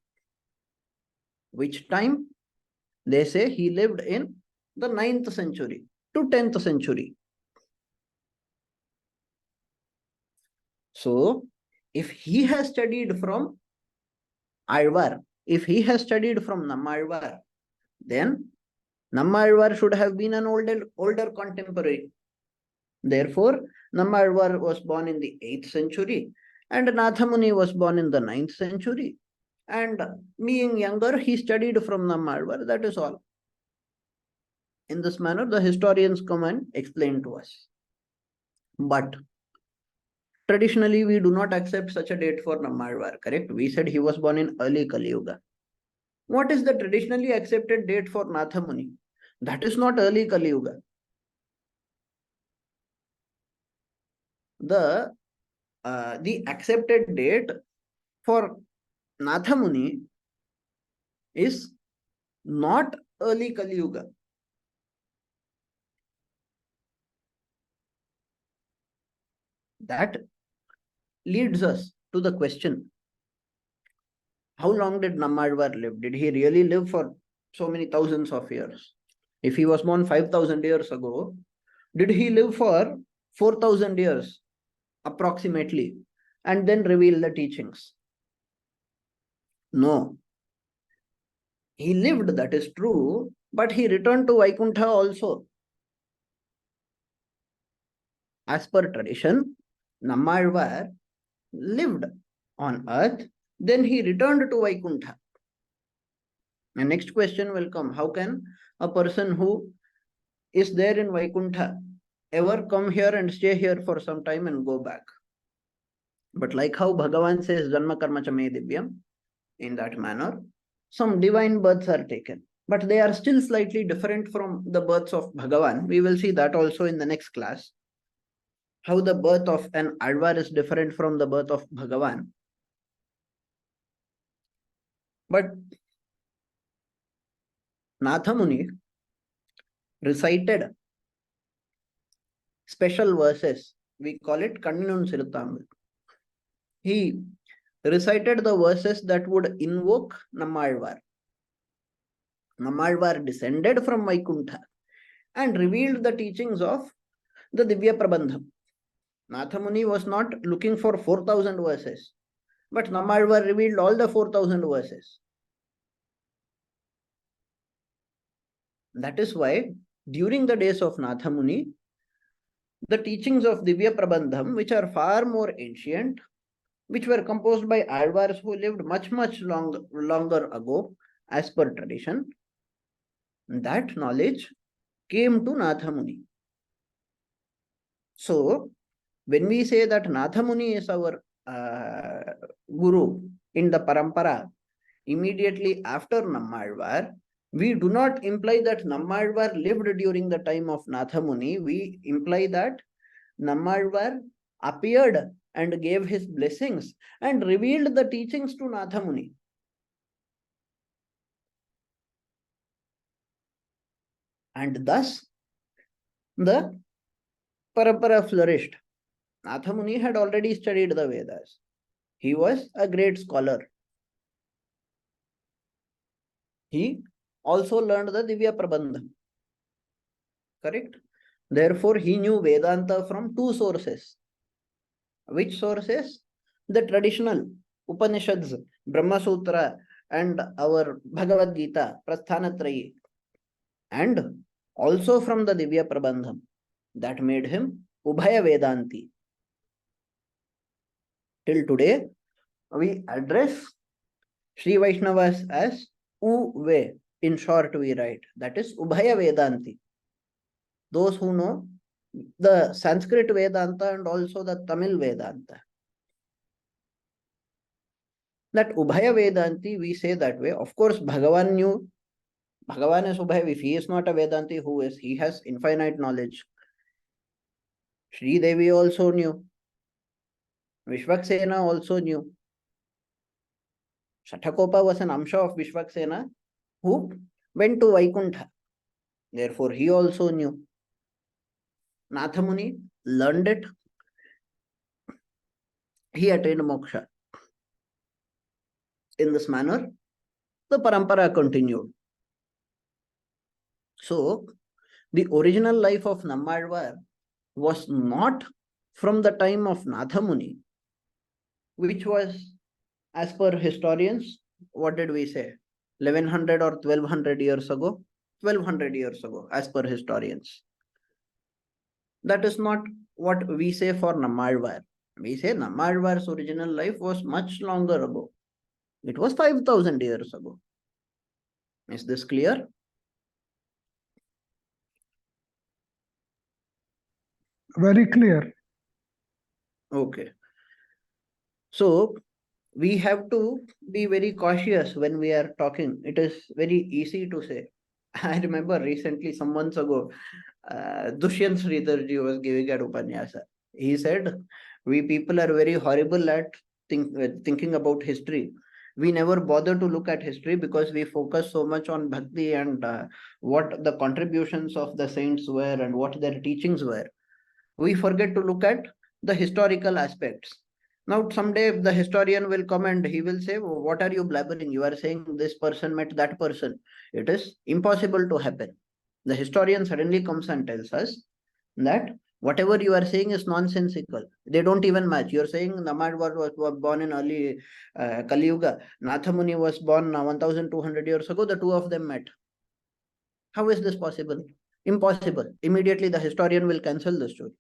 Which time? They say he lived in the 9th century to 10th century. So, if he has studied from Alvar, if he has studied from Nammalvar, then Nammalvar should have been an older contemporary. Therefore, Nammalvar was born in the 8th century and Nathamuni was born in the 9th century. And being younger, he studied from Nammalvar. That is all. In this manner, the historians come and explain to us. But traditionally, we do not accept such a date for Nammalvar, correct? We said he was born in early Kali Yuga. What is the traditionally accepted date for Nathamuni? That is not early Kali Yuga. The accepted date for Nathamuni is not early Kali Yuga. That leads us to the question, how long did Nammalvar live? Did he really live for so many thousands of years? If he was born 5,000 years ago, did he live for 4,000 years approximately and then reveal the teachings? No. He lived, that is true, but he returned to Vaikuntha also. As per tradition, Nammalvar lived on earth, then he returned to Vaikuntha. The next question will come, how can a person who is there in Vaikuntha ever come here and stay here for some time and go back? But like how Bhagavan says, Janma Karma Cha Me Divyam, in that manner, some divine births are taken. But they are still slightly different from the births of Bhagavan. We will see that also in the next class. How the birth of an Alvar is different from the birth of Bhagavan. But Nathamuni recited special verses. We call it Kannun Sirutambil. He recited the verses that would invoke Nammalvar. Nammalvar descended from Vaikuntha and revealed the teachings of the Divya Prabandham. Nathamuni was not looking for 4,000 verses, but Nammalvar revealed all the 4,000 verses. That is why during the days of Nathamuni, the teachings of Divya Prabandham, which are far more ancient, which were composed by Alvars who lived much longer ago, as per tradition, that knowledge came to Nathamuni. So, when we say that Nathamuni is our guru in the parampara, immediately after Nammalvar, we do not imply that Nammalvar lived during the time of Nathamuni. We imply that Nammalvar appeared and gave his blessings and revealed the teachings to Nathamuni. And thus, the parampara flourished. Nathamuni had already studied the Vedas. He was a great scholar. He also learned the Divya Prabandham. Correct? Therefore, he knew Vedanta from two sources. Which sources? The traditional Upanishads, Brahma Sutra, and our Bhagavad Gita, Prasthanatrayi. And also from the Divya Prabandham. That made him Ubhaya Vedanti. Till today, we address Shri Vaishnavas as Uve. In short, we write. That is Ubhaya Vedanti. Those who know the Sanskrit Vedanta and also the Tamil Vedanta. That Ubhaya Vedanti, we say that way. Of course, Bhagavan knew. Bhagavan is Ubhaya. If he is not a Vedanti, who is? He has infinite knowledge. Shri Devi also knew. Vishwaksena also knew. Shatakopa was an Amsha of Vishwaksena who went to Vaikuntha. Therefore, he also knew. Nathamuni learned it. He attained moksha. In this manner, the parampara continued. So, the original life of Nammalvar was not from the time of Nathamuni, which was, as per historians, what did we say? 1100 or 1200 years ago? 1200 years ago, as per historians. That is not what we say for Nammalvar. We say Nammalvar's original life was much longer ago. It was 5000 years ago. Is this clear? Very clear. Okay. So, we have to be very cautious when we are talking. It is very easy to say. I remember recently, some months ago, Dushyant Sridharji was giving an upanyasa. He said, we people are very horrible at thinking about history. We never bother to look at history because we focus so much on bhakti and what the contributions of the saints were and what their teachings were. We forget to look at the historical aspects. Now, someday the historian will come and he will say, "Oh, what are you blabbering? You are saying this person met that person." It is impossible to happen. The historian suddenly comes and tells us that whatever you are saying is nonsensical. They don't even match. You're saying Namadwar was born in early Kali Yuga. Nathamuni was born 1200 years ago. The two of them met. How is this possible? Impossible. Immediately the historian will cancel the story.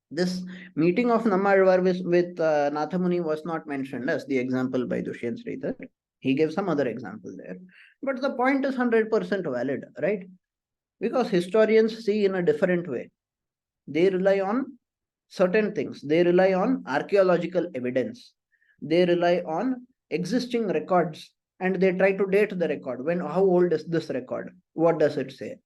This meeting of Nammalvar with Nathamuni was not mentioned as the example by Dushyant Sridhar. He gave some other example there. But the point is 100% valid, right? Because historians see in a different way. They rely on certain things. They rely on archaeological evidence. They rely on existing records and they try to date the record. How old is this record? What does it say?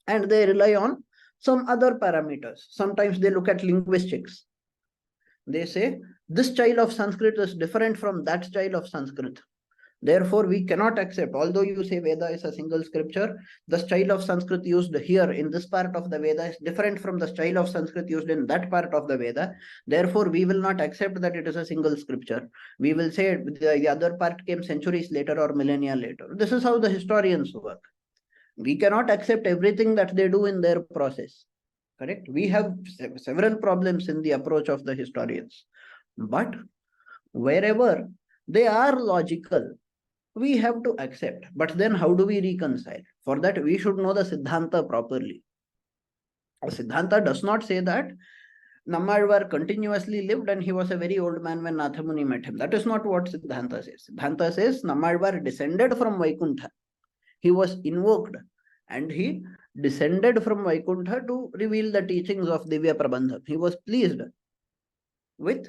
And they rely on some other parameters. Sometimes they look at linguistics. They say this style of Sanskrit is different from that style of Sanskrit. Therefore, we cannot accept, although you say Veda is a single scripture, the style of Sanskrit used here in this part of the Veda is different from the style of Sanskrit used in that part of the Veda. Therefore, we will not accept that it is a single scripture. We will say the other part came centuries later or millennia later. This is how the historians work. We cannot accept everything that they do in their process. Correct? We have several problems in the approach of the historians. But wherever they are logical, we have to accept. But then how do we reconcile? For that, we should know the Siddhanta properly. Siddhanta does not say that Nammalvar continuously lived and he was a very old man when Nathamuni met him. That is not what Siddhanta says. Siddhanta says Nammalvar descended from Vaikuntha. He was invoked and he descended from Vaikuntha to reveal the teachings of Divya Prabandha. He was pleased with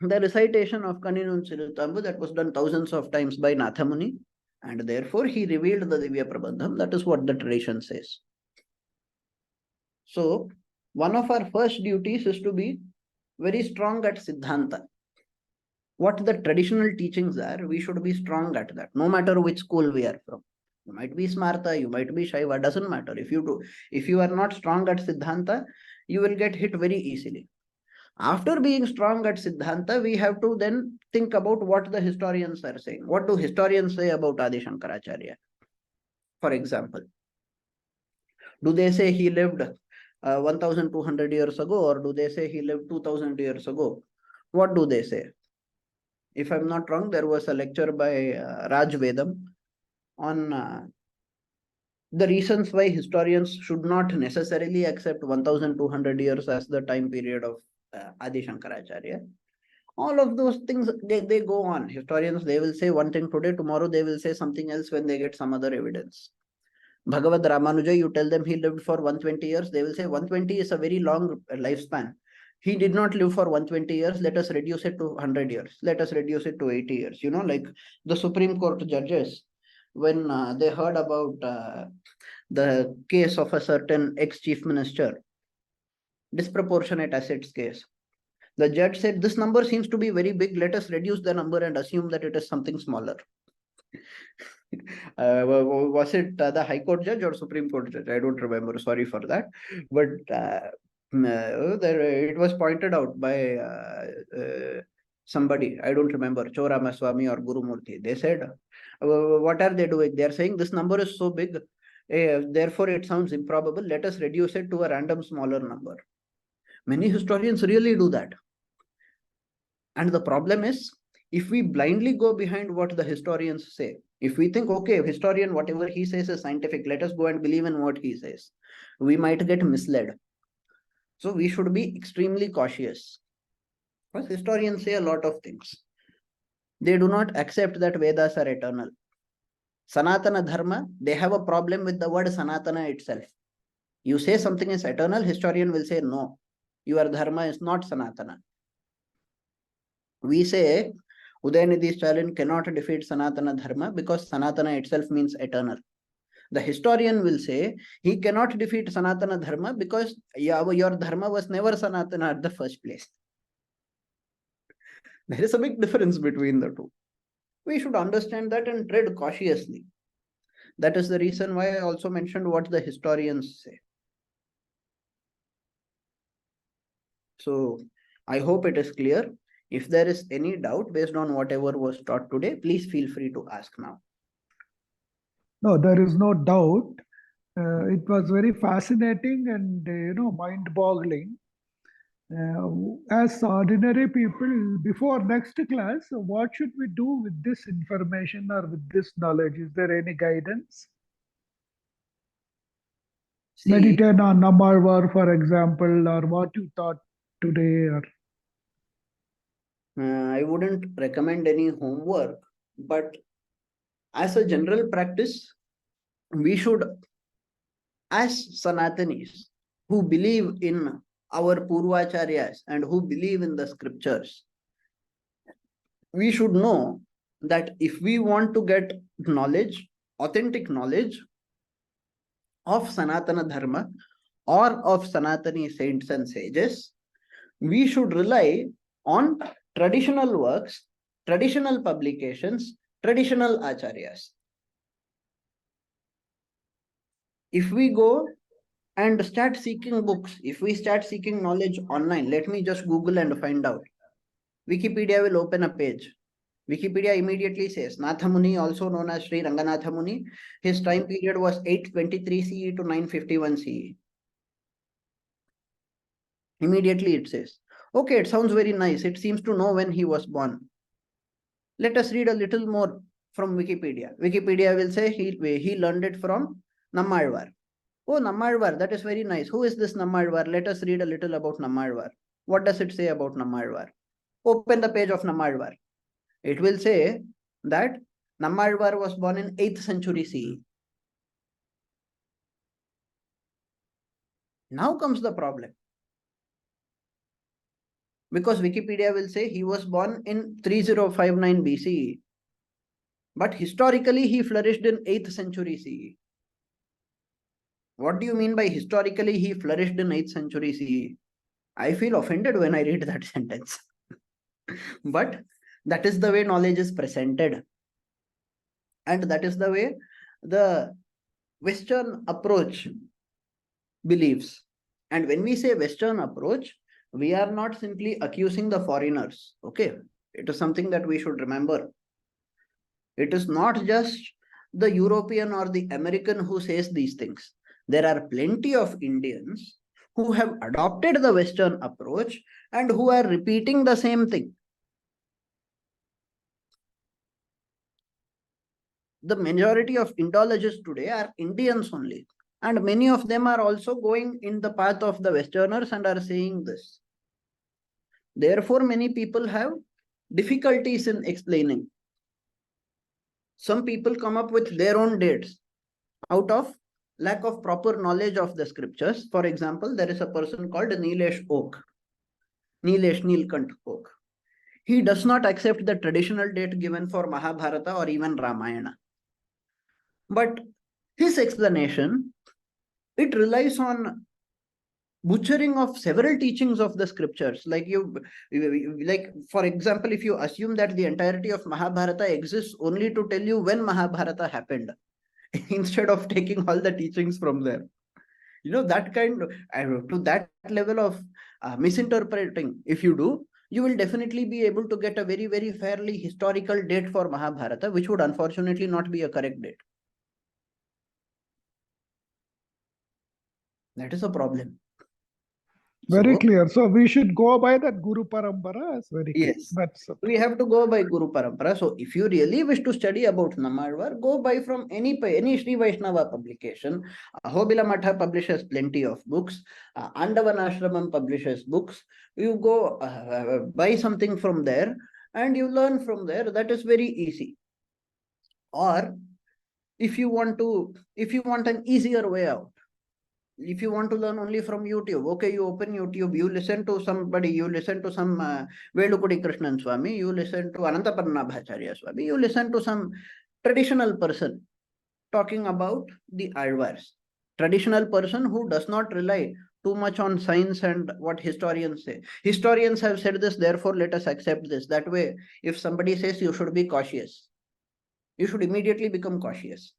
the recitation of Kaninun Sirutambu that was done thousands of times by Nathamuni, and therefore he revealed the Divya Prabandham. That is what the tradition says. So, one of our first duties is to be very strong at Siddhanta. What the traditional teachings are, we should be strong at that, no matter which school we are from. You might be Smarta, you might be Shaiva, doesn't matter. If you are not strong at Siddhanta, you will get hit very easily. After being strong at Siddhanta, we have to then think about what the historians are saying. What do historians say about Adi Shankaracharya? For example, do they say he lived 1200 years ago or do they say he lived 2000 years ago? What do they say? If I'm not wrong, there was a lecture by Raj Vedam on the reasons why historians should not necessarily accept 1200 years as the time period of Adi Shankaracharya. All of those things, they go on. Historians, they will say one thing today, tomorrow they will say something else when they get some other evidence. Bhagavad Ramanuja, you tell them he lived for 120 years, they will say 120 is a very long lifespan. He did not live for 120 years. Let us reduce it to 100 years. Let us reduce it to 80 years. You know, like the Supreme Court judges, when they heard about the case of a certain ex-chief minister, disproportionate assets case. The judge said, this number seems to be very big. Let us reduce the number and assume that it is something smaller. Was it the High Court judge or Supreme Court judge? I don't remember. Sorry for that. But it was pointed out by somebody, I don't remember, Choramaswamy or Guru Murthy, they said, what are they doing? They are saying this number is so big, therefore it sounds improbable. Let us reduce it to a random smaller number. Many historians really do that. And the problem is, if we blindly go behind what the historians say, if we think, okay, historian, whatever he says is scientific, let us go and believe in what he says, we might get misled. So we should be extremely cautious. Because historians say a lot of things. They do not accept that Vedas are eternal. Sanatana Dharma, they have a problem with the word Sanatana itself. You say something is eternal, historian will say, no, your Dharma is not Sanatana. We say Udayanidhi Stalin cannot defeat Sanatana Dharma because Sanatana itself means eternal. The historian will say he cannot defeat Sanatana Dharma because your Dharma was never Sanatana at the first place. There is a big difference between the two. We should understand that and tread cautiously. That is the reason why I also mentioned what the historians say. So I hope it is clear. If there is any doubt based on whatever was taught today, please feel free to ask now. No, there is no doubt. It was very fascinating and mind-boggling. As ordinary people, before next class, what should we do with this information or with this knowledge? Is there any guidance? See, Meditate on Namalvar, for example, or what you taught today, or I wouldn't recommend any homework, but as a general practice, we should, as Sanatanis, who believe in our Purvacharyas and who believe in the scriptures, we should know that if we want to get knowledge, authentic knowledge of Sanatana Dharma or of Sanatani saints and sages, we should rely on traditional works, traditional publications, traditional acharyas. If we go and start seeking books, if we start seeking knowledge online, let me just Google and find out. Wikipedia will open a page. Wikipedia immediately says Natha Muni, also known as Shri Ranganatha Muni, his time period was 823 CE to 951 CE. Immediately it says, okay, it sounds very nice. It seems to know when he was born. Let us read a little more from Wikipedia. Wikipedia will say he learned it from Nammalvar. Oh, Nammalvar, that is very nice. Who is this Nammalvar? Let us read a little about Nammalvar. What does it say about Nammalvar? Open the page of Nammalvar. It will say that Nammalvar was born in 8th century CE. Now comes the problem. Because Wikipedia will say he was born in 3059 BCE. But historically, he flourished in 8th century CE. What do you mean by historically he flourished in 8th century CE? I feel offended when I read that sentence. But that is the way knowledge is presented. And that is the way the Western approach believes. And when we say Western approach, we are not simply accusing the foreigners. Okay, it is something that we should remember. It is not just the European or the American who says these things. There are plenty of Indians who have adopted the Western approach and who are repeating the same thing. The majority of Indologists today are Indians only. And many of them are also going in the path of the Westerners and are saying this. Therefore, many people have difficulties in explaining. Some people come up with their own dates out of lack of proper knowledge of the scriptures. For example, there is a person called Nilesh Neelkant Oak. He does not accept the traditional date given for Mahabharata or even Ramayana. But his explanation, it relies on butchering of several teachings of the scriptures. Like for example, if you assume that the entirety of Mahabharata exists only to tell you when Mahabharata happened, instead of taking all the teachings from there, that kind of, to that level of misinterpreting, if you do, you will definitely be able to get a very, very fairly historical date for Mahabharata, which would unfortunately not be a correct date. That is a problem. Very So, clear. So we should go by that Guru Parampara. It's very clear. yes, That's okay. we have to go by Guru Parampara. So, if you really wish to study about Namalvar, go by from any Shri Vaishnava publication. Ahobila Matha publishes plenty of books. Andavan Ashramam publishes books. You go buy something from there and you learn from there. That is very easy. Or if you want an easier way out, if you want to learn only from YouTube, okay, you open YouTube, you listen to somebody, you listen to some Velukudi Krishnan Swami, you listen to Anantaparnabhacharya Swami, you listen to some traditional person talking about the Alvars. Traditional person who does not rely too much on science and what historians say. Historians have said this, therefore let us accept this. That way, if somebody says you should be cautious, you should immediately become cautious.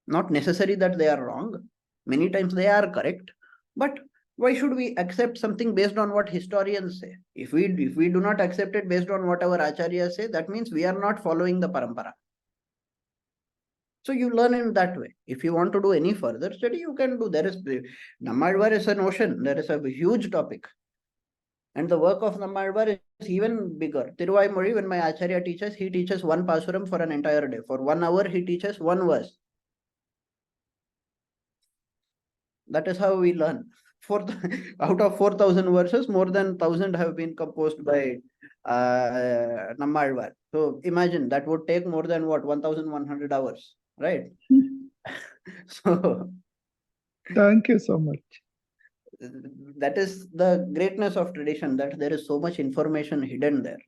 Not necessary that they are wrong. Many times they are correct. But why should we accept something based on what historians say? If we do not accept it based on what our acharyas say, that means we are not following the parampara. So you learn in that way. If you want to do any further study, you can do. There is Namalvar is an ocean. There is a huge topic. And the work of Namalvar is even bigger. Tiruvaimozhi, when my acharya teaches, he teaches one pasuram for an entire day. For 1 hour, he teaches one verse. That is how we learn. Out of 4,000 verses, more than 1,000 have been composed by Nammalvar. So imagine that would take more than what, 1,100 hours, right? So Thank you so much. that is the greatness of tradition, that there is so much information hidden there.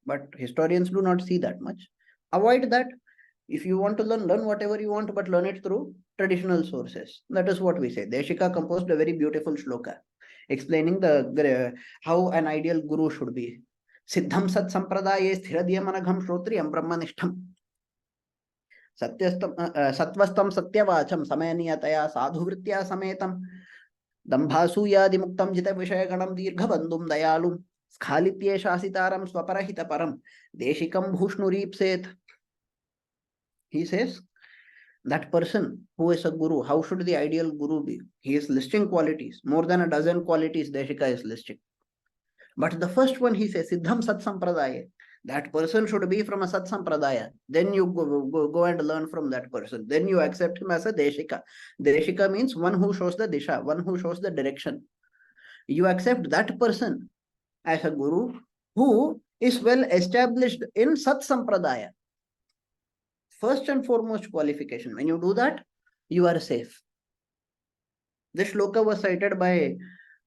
But historians do not see that much. Avoid that. If you want to learn whatever you want, but learn it through traditional sources. That is what we say. Deshika composed a very beautiful shloka explaining how an ideal guru should be. Siddham sat sampradaye sthiradhyamanagham shrotriyam brahmanishtham. Satvastam satyavacham samaniyataya sadhuvritya sametam. दंभासूयादिमुक्तं जित विषयगणं दीर्घबन्धुं दयालुं स्खालित्ये शासितारं स्वपरहितपरं देशिकं भूष्णुरीप्सेत्. He says that person who is a guru, how should the ideal guru be? He is listing qualities, more than a dozen qualities Deshika is listing. But the first one he says, Siddham Sat Sampradaya. That person should be from a Sat Sampradaya. Then you go and learn from that person. Then you accept him as a Deshika. Deshika means one who shows the Disha, one who shows the direction. You accept that person as a guru who is well established in Sat Sampradaya. First and foremost qualification. When you do that, you are safe. This shloka was cited by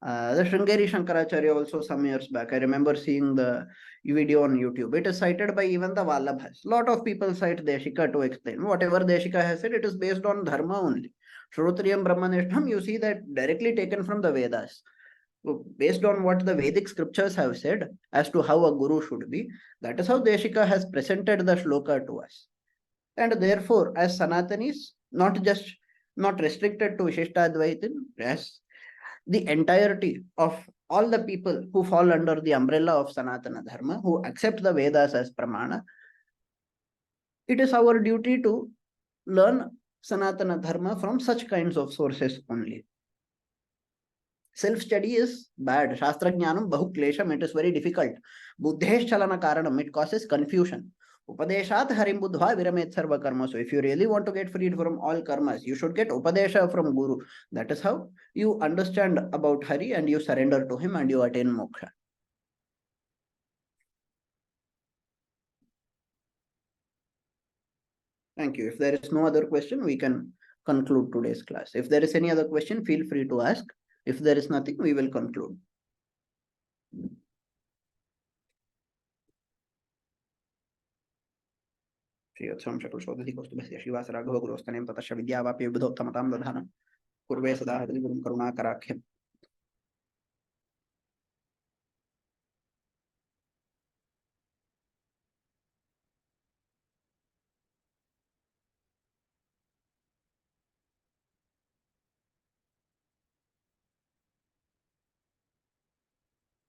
the Sringeri Shankaracharya also some years back. I remember seeing the video on YouTube. It is cited by even the Vallabhas. Lot of people cite Deshika to explain. Whatever Deshika has said, it is based on dharma only. Shrotriyam Brahmanishtham, you see that directly taken from the Vedas. So based on what the Vedic scriptures have said as to how a guru should be, that is how Deshika has presented the shloka to us. And therefore, as Sanatanis, not restricted to Vishishtadvaitha, as the entirety of all the people who fall under the umbrella of Sanatana Dharma, who accept the Vedas as Pramana, it is our duty to learn Sanatana Dharma from such kinds of sources only. Self-study is bad. Shastra Jnanam Bahu Klesham, it is very difficult. Buddhesh Chalana Karanam, it causes confusion. Upadeshat Harim Buddha Viramet Sarva Karma. So if you really want to get freed from all karmas, you should get Upadesha from Guru. That is how you understand about Hari and you surrender to him and you attain moksha. Thank you. If there is no other question, we can conclude today's class. If there is any other question, feel free to ask. If there is nothing, we will conclude. Shri Atsam Shakul Shodhati Kostubhasya Shivas Raghava Gurustanem Tatasha Vidyavapi Budhottamatam Dadhanam Kurve Sada Hari Gurum Karunakarakhya